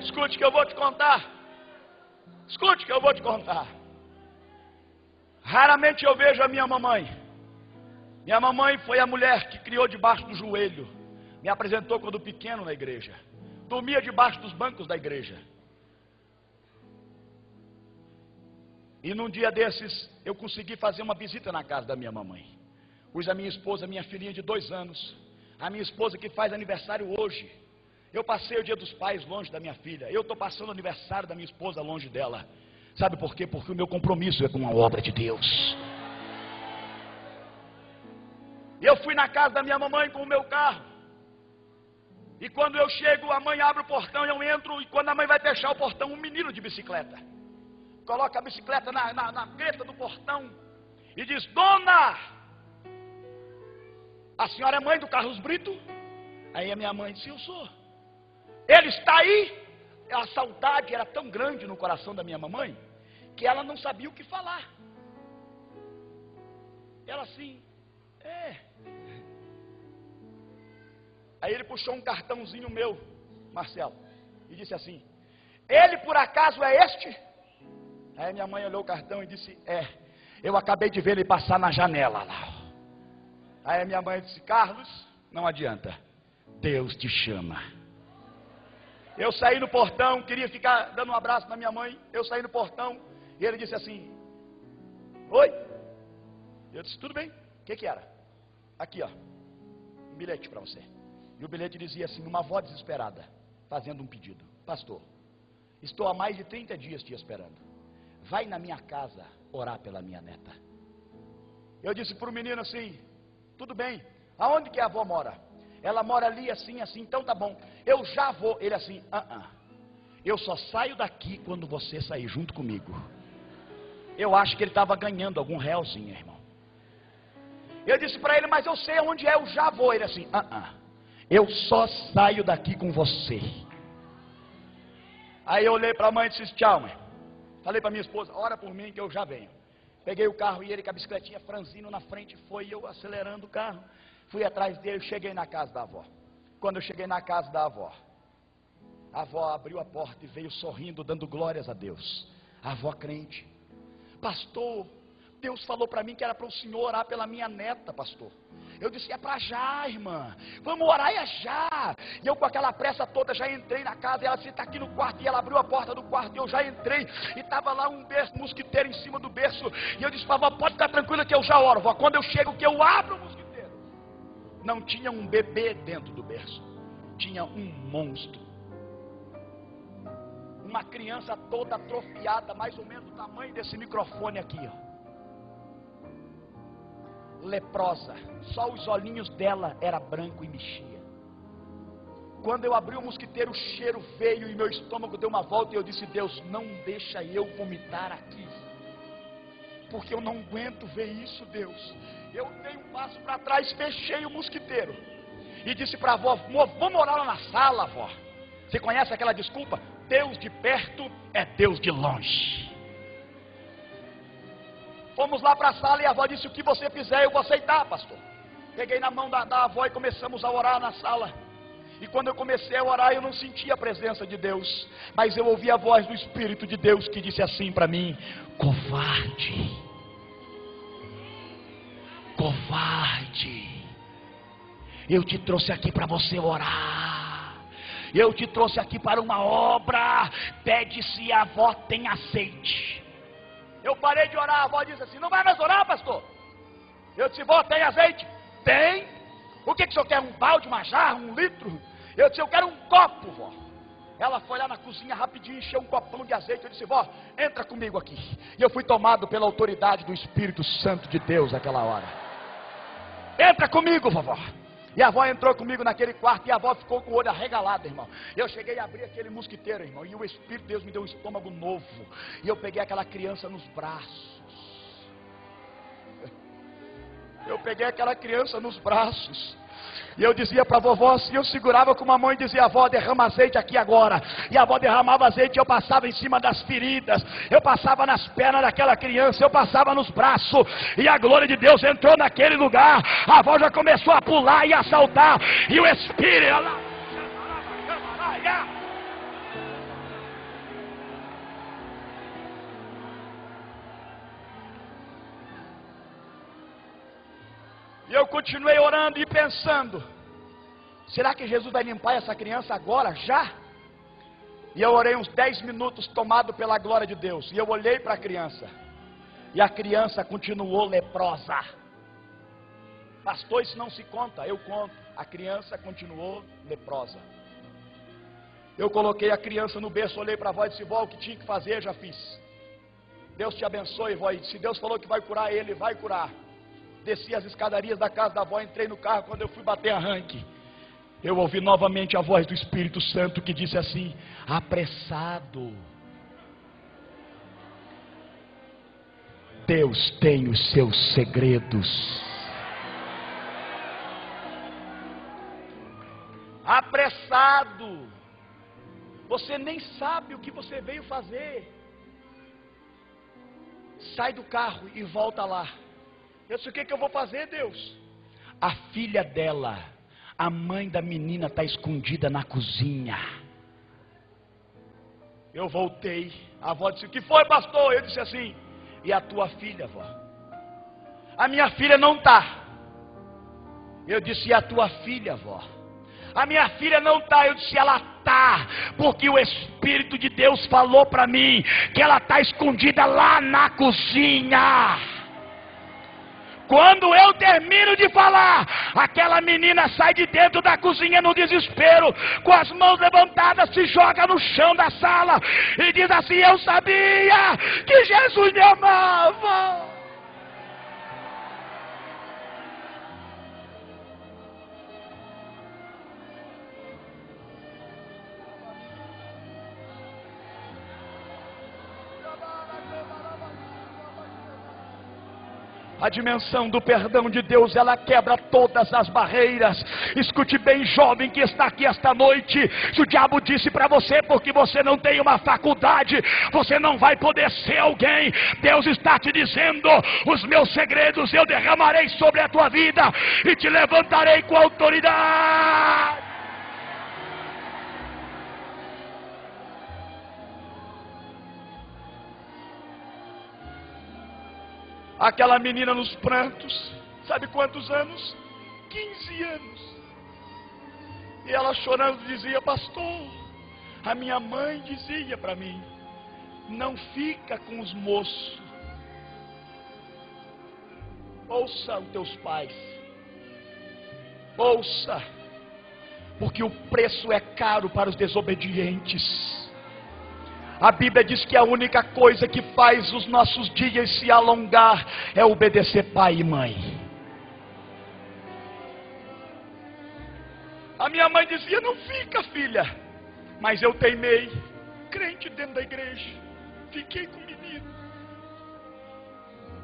Escute que eu vou te contar. Escute que eu vou te contar. Raramente eu vejo a minha mamãe. Minha mamãe foi a mulher que criou debaixo do joelho. Me apresentou quando pequeno na igreja. Dormia debaixo dos bancos da igreja. E num dia desses, eu consegui fazer uma visita na casa da minha mamãe. Pus a minha esposa, minha filhinha de 2 anos. A minha esposa que faz aniversário hoje. Eu passei o dia dos pais longe da minha filha. Eu estou passando o aniversário da minha esposa longe dela. Sabe por quê? Porque o meu compromisso é com a obra de Deus. E eu fui na casa da minha mamãe com o meu carro. E quando eu chego, a mãe abre o portão e eu entro. E quando a mãe vai fechar o portão, um menino de bicicleta coloca a bicicleta na greta do portão e diz: Dona, a senhora é mãe do Carlos Brito? Aí a minha mãe disse: eu sou. Ele está aí? A saudade era tão grande no coração da minha mamãe que ela não sabia o que falar. Ela assim, Aí ele puxou um cartãozinho meu, Marcelo, e disse assim: ele por acaso é este? Aí minha mãe olhou o cartão e disse: eu acabei de ver ele passar na janela lá. Aí a minha mãe disse: Carlos, não adianta, Deus te chama. Eu saí no portão, queria ficar dando um abraço na minha mãe. Eu saí no portão e ele disse assim: oi. Eu disse: tudo bem, o que era? Aqui ó, um bilhete para você. E o bilhete dizia assim, numa voz desesperada, fazendo um pedido: pastor, estou há mais de 30 dias te esperando. Vai na minha casa orar pela minha neta. Eu disse para o menino assim: tudo bem, aonde que a avó mora? Ela mora ali assim, assim, então tá bom, eu já vou. Ele assim: eu só saio daqui quando você sair junto comigo. Eu acho que ele estava ganhando algum realzinho, irmão. Eu disse para ele: mas eu sei onde é, eu já vou. Ele assim: eu só saio daqui com você. Aí eu olhei para a mãe e disse: tchau, mãe. Falei para minha esposa: ora por mim que eu já venho. Peguei o carro e ele com a bicicletinha franzino na frente foi, eu acelerando o carro. Fui atrás dele, cheguei na casa da avó. Quando eu cheguei na casa da avó, a avó abriu a porta e veio sorrindo, dando glórias a Deus. A avó crente: pastor, Deus falou para mim que era para o senhor orar pela minha neta, pastor. Eu disse: é para já, irmã, vamos orar, é já. E eu com aquela pressa toda já entrei na casa. E ela disse: está aqui no quarto. E ela abriu a porta do quarto e eu já entrei. E estava lá um berço, mosquiteiro em cima do berço. E eu disse para a avó: pode ficar tranquila que eu já oro, vó. Quando eu chego que eu abro o mosquiteiro, não tinha um bebê dentro do berço, tinha um monstro. Uma criança toda atrofiada, mais ou menos do tamanho desse microfone aqui, ó. Leprosa, só os olhinhos dela era branco e mexia. Quando eu abri o mosquiteiro, o cheiro veio e meu estômago deu uma volta e eu disse: Deus, não deixa eu vomitar aqui, porque eu não aguento ver isso, Deus. Eu dei um passo para trás, fechei o mosquiteiro e disse para a avó: vamos morar lá na sala, avó. Você conhece aquela desculpa? Deus de perto é Deus de longe. Fomos lá para a sala e a avó disse: o que você fizer eu vou aceitar, pastor. Peguei na mão da avó e começamos a orar na sala. E quando eu comecei a orar, eu não sentia a presença de Deus, mas eu ouvi a voz do Espírito de Deus que disse assim para mim: covarde, covarde, eu te trouxe aqui para você orar. Eu te trouxe aqui para uma obra. Pede se a avó tem azeite. Eu parei de orar, a avó disse assim: não vai mais orar, pastor? Eu disse: vó, tem azeite? Tem. O que o senhor quer? Um balde, uma jarra, 1 litro? Eu disse: eu quero um copo, vó. Ela foi lá na cozinha rapidinho, encheu um copão de azeite. Eu disse: vó, entra comigo aqui. E eu fui tomado pela autoridade do Espírito Santo de Deus naquela hora. Entra comigo, vovó. E a avó entrou comigo naquele quarto e a avó ficou com o olho arregalado, irmão. Eu cheguei a abrir aquele mosquiteiro, irmão, e o Espírito de Deus me deu um estômago novo. E eu peguei aquela criança nos braços. Eu peguei aquela criança nos braços. E eu dizia para a vovó assim, eu segurava com uma mão e dizia: avó, derrama azeite aqui agora. E a avó derramava azeite e eu passava em cima das feridas. Eu passava nas pernas daquela criança, eu passava nos braços. E a glória de Deus entrou naquele lugar. A avó já começou a pular e a saltar. E o Espírito... E eu continuei orando e pensando: será que Jesus vai limpar essa criança agora, já? E eu orei uns 10 minutos tomado pela glória de Deus. E eu olhei para a criança. E a criança continuou leprosa. Pastor, isso não se conta. Eu conto. A criança continuou leprosa. Eu coloquei a criança no berço, olhei para a avó e disse: vó, o que tinha que fazer, já fiz. Deus te abençoe, vó. E se Deus falou que vai curar ele, vai curar. Desci as escadarias da casa da avó, entrei no carro. Quando eu fui bater arranque, eu ouvi novamente a voz do Espírito Santo que disse assim: apressado. Deus tem os seus segredos. Apressado. Você nem sabe o que você veio fazer. Sai do carro e volta lá. Eu disse: o que eu vou fazer, Deus? A filha dela, a mãe da menina, está escondida na cozinha. Eu voltei. A avó disse: o que foi, pastor? Eu disse assim: e a tua filha, vó? A minha filha não está. Eu disse: e a tua filha, vó? A minha filha não está. Eu disse: ela está, porque o Espírito de Deus falou para mim que ela está escondida lá na cozinha. Quando eu termino de falar, aquela menina sai de dentro da cozinha no desespero, com as mãos levantadas, se joga no chão da sala e diz assim: eu sabia que Jesus me amava. A dimensão do perdão de Deus, ela quebra todas as barreiras. Escute bem, jovem que está aqui esta noite. Se o diabo disse para você, porque você não tem uma faculdade, você não vai poder ser alguém, Deus está te dizendo: os meus segredos eu derramarei sobre a tua vida e te levantarei com autoridade. Aquela menina nos prantos, sabe quantos anos? 15 anos. E ela chorando dizia: pastor, a minha mãe dizia para mim: não fica com os moços. Ouça os teus pais. Ouça, porque o preço é caro para os desobedientes. A Bíblia diz que a única coisa que faz os nossos dias se alongar é obedecer pai e mãe. A minha mãe dizia: não fica, filha. Mas eu teimei, crente dentro da igreja, fiquei com o menino.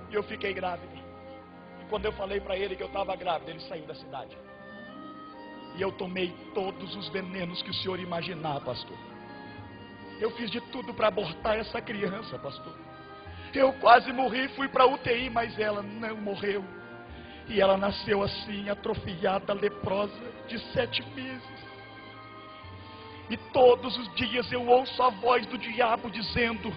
E eu fiquei grávida. E quando eu falei para ele que eu estava grávida, ele saiu da cidade. E eu tomei todos os venenos que o senhor imaginar, pastor. Eu fiz de tudo para abortar essa criança, pastor. Eu quase morri, fui para a UTI, mas ela não morreu. E ela nasceu assim, atrofiada, leprosa, de 7 meses. E todos os dias eu ouço a voz do diabo dizendo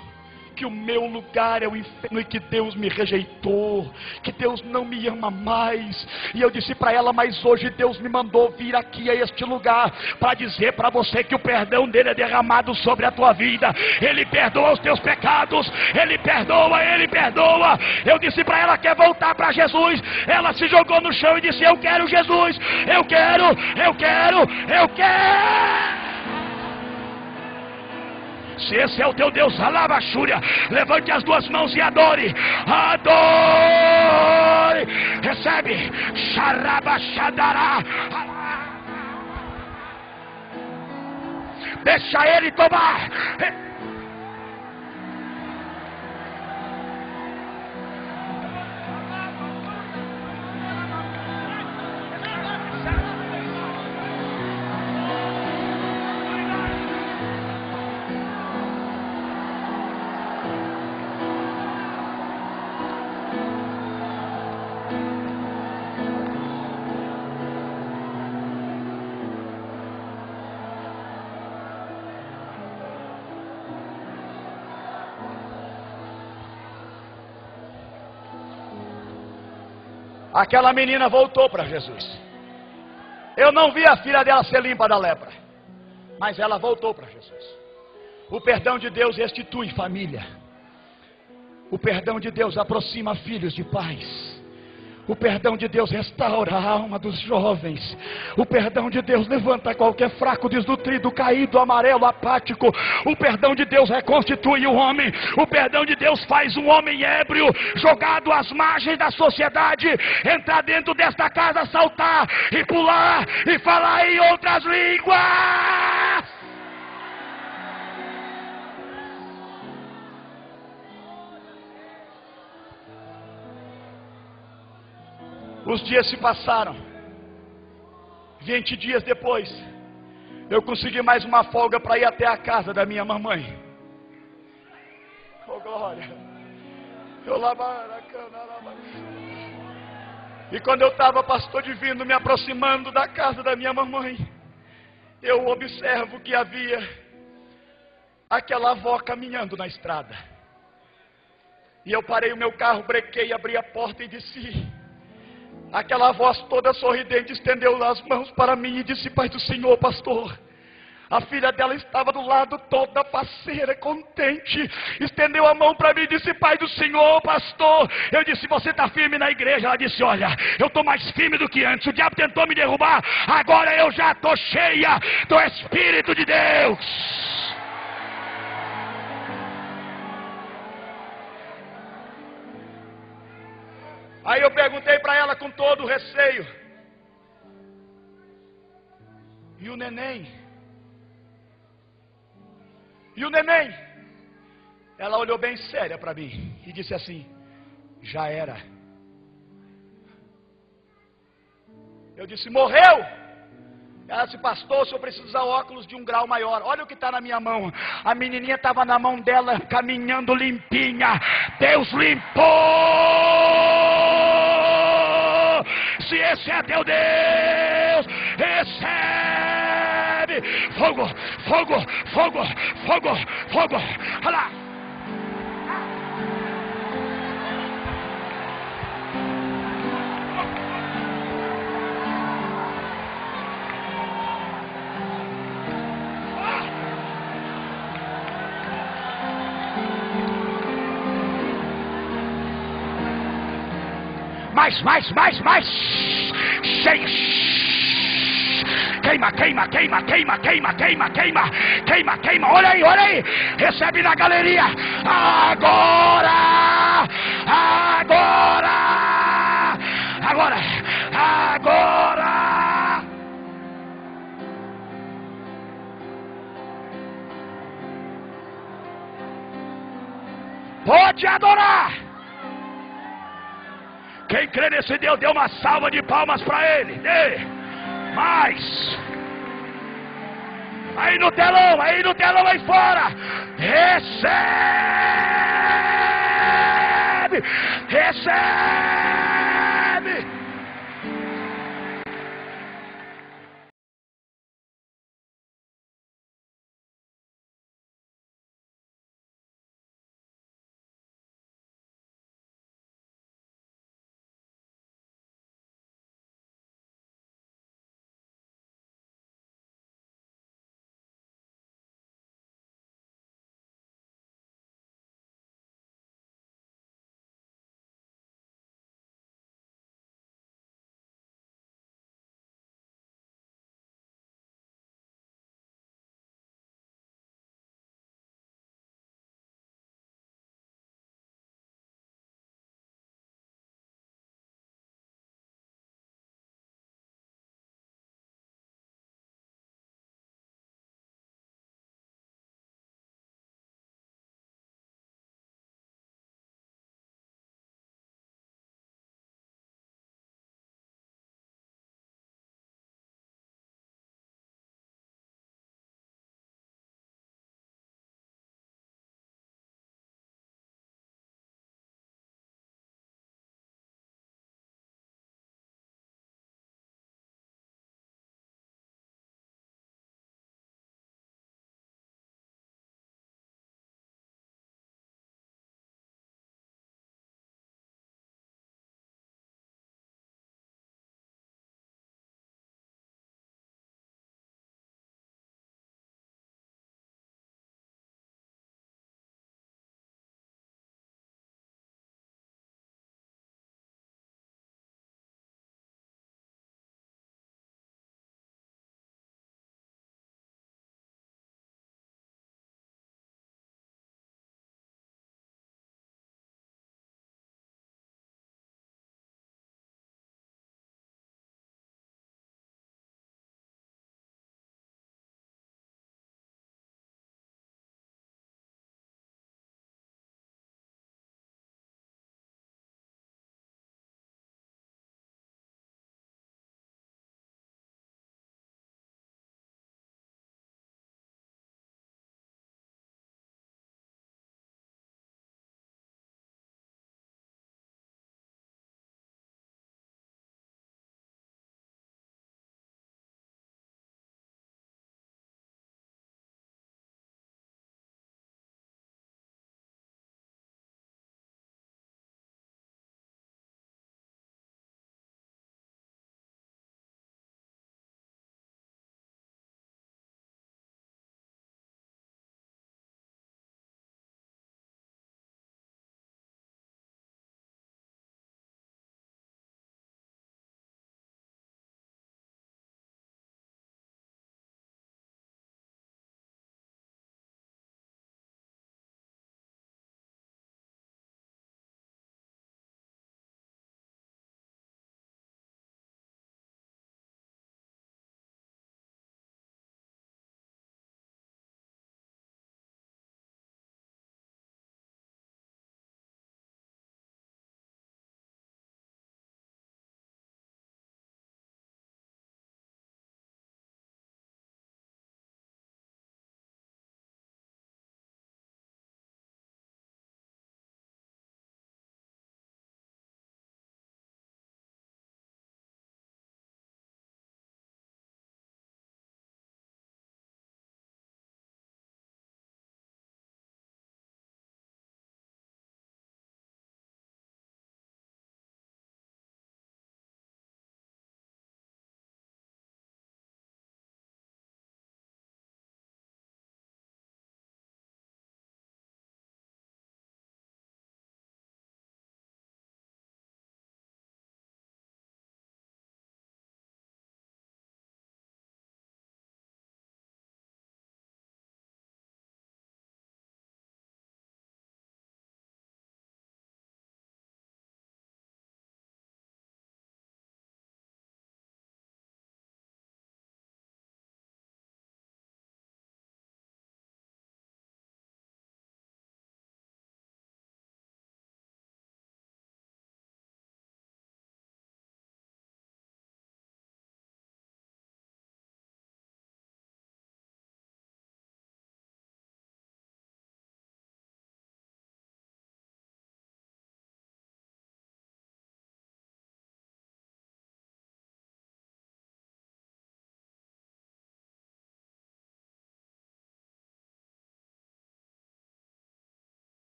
que o meu lugar é o inferno e que Deus me rejeitou, que Deus não me ama mais. E eu disse para ela: mas hoje Deus me mandou vir aqui a este lugar para dizer para você que o perdão dele é derramado sobre a tua vida. Ele perdoa os teus pecados, ele perdoa, ele perdoa. Eu disse para ela: quer voltar para Jesus? Ela se jogou no chão e disse: eu quero Jesus, eu quero, eu quero, eu quero. Se esse é o teu Deus, Alabachúria, levante as duas mãos e adore. Adore. Recebe. Xarabaxadará. Deixa ele tomar. Aquela menina voltou para Jesus. Eu não vi a filha dela ser limpa da lepra, mas ela voltou para Jesus. O perdão de Deus restitui família. O perdão de Deus aproxima filhos de pais. O perdão de Deus restaura a alma dos jovens. O perdão de Deus levanta qualquer fraco, desnutrido, caído, amarelo, apático. O perdão de Deus reconstitui o homem. O perdão de Deus faz um homem ébrio, jogado às margens da sociedade, entrar dentro desta casa, saltar e pular e falar em outras línguas. Os dias se passaram. 20 dias depois, eu consegui mais uma folga para ir até a casa da minha mamãe. Oh glória. E quando eu estava, pastor divino, me aproximando da casa da minha mamãe, eu observo que havia aquela avó caminhando na estrada. E eu parei o meu carro, brequei, abri a porta e desci. Aquela voz toda sorridente estendeu as mãos para mim e disse: Pai do Senhor, pastor. A filha dela estava do lado, toda faceira, contente. Estendeu a mão para mim e disse: Pai do Senhor, pastor. Eu disse: você está firme na igreja? Ela disse: olha, eu estou mais firme do que antes. O diabo tentou me derrubar, agora eu já estou cheia do Espírito de Deus. Aí eu perguntei para ela com todo o receio: e o neném? E o neném? Ela olhou bem séria para mim e disse assim: já era. Eu disse: morreu? Ela disse: pastor, o senhor precisa usar óculos de um grau maior. Olha o que está na minha mão. A menininha estava na mão dela, caminhando limpinha. Deus limpou. Se esse é teu Deus, recebe fogo, fogo, fogo, fogo, fogo. Olha lá. Mais, cheio, queima, olha aí, recebe na galeria, agora, pode adorar. Quem crê nesse Deus, dê uma salva de palmas para Ele. Dê mais. Aí no telão aí fora. Recebe.